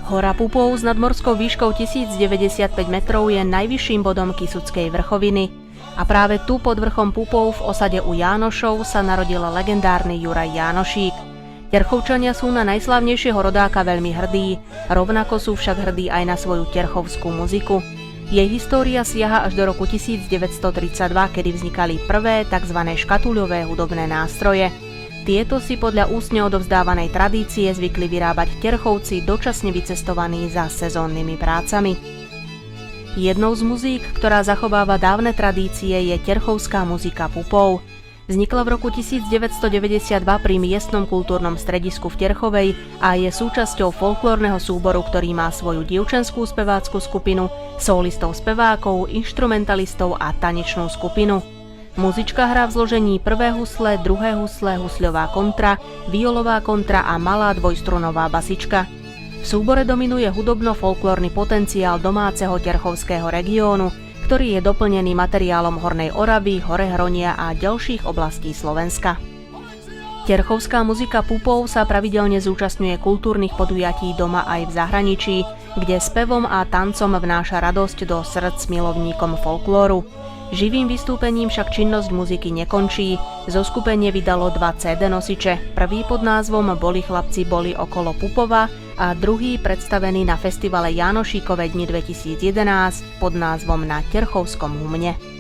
Hora Pupov s nadmorskou výškou 1095 metrov je najvyšším bodom Kysuckej vrchoviny. A práve tu pod vrchom Pupov v osade u Jánošov sa narodil legendárny Juraj Jánošík. Terchovčania sú na najslávnejšieho rodáka veľmi hrdí, rovnako sú však hrdí aj na svoju terchovskú muziku. Jej história siaha až do roku 1932, kedy vznikali prvé tzv. Škatuľové hudobné nástroje. Tieto si podľa ústne odovzdávanej tradície zvykli vyrábať terchovci dočasne vycestovaní za sezónnymi prácami. Jednou z muzík, ktorá zachováva dávne tradície, je terchovská muzika Pupov. Vznikla v roku 1992 pri miestnom kultúrnom stredisku v Terchovej a je súčasťou folklórneho súboru, ktorý má svoju dievčenskú spevácku skupinu, solistov spevákov, inštrumentalistov a tanečnú skupinu. Muzička hrá v zložení prvé husle, druhé husle, husľová kontra, violová kontra a malá dvojstrunová basička. V súbore dominuje hudobno-folklórny potenciál domáceho terchovského regiónu, ktorý je doplnený materiálom Hornej Oravy, Horehronia a ďalších oblastí Slovenska. Terchovská muzika Pupov sa pravidelne zúčastňuje kultúrnych podujatí doma aj v zahraničí, kde spevom a tancom vnáša radosť do srdc milovníkom folklóru. Živým vystúpením však činnosť muziky nekončí. Zoskupenie vydalo 2 CD nosiče. Prvý pod názvom Boli chlapci boli okolo Pupova a druhý predstavený na festivale Jánošíkove dni 2011 pod názvom Na Terchovskom humne.